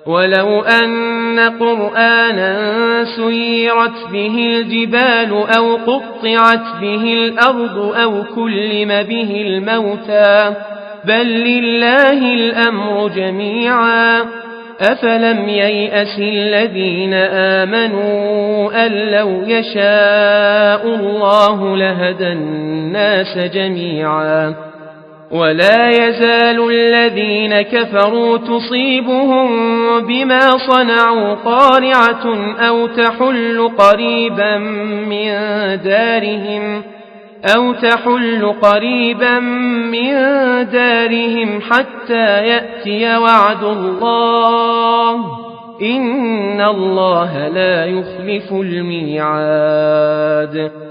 ولو أن قرآنا سيرت به الجبال أو قطعت به الأرض أو كلم به الموتى بل لله الأمر جميعا أفلم ييأس الذين آمنوا أن لو يشاء الله لهدى الناس جميعا ولا يزال الذين كفروا تصيبهم بما صنعوا قارعة أو تحل قريبا من دارهم حتى يأتي وعد الله إن الله لا يخلف الميعاد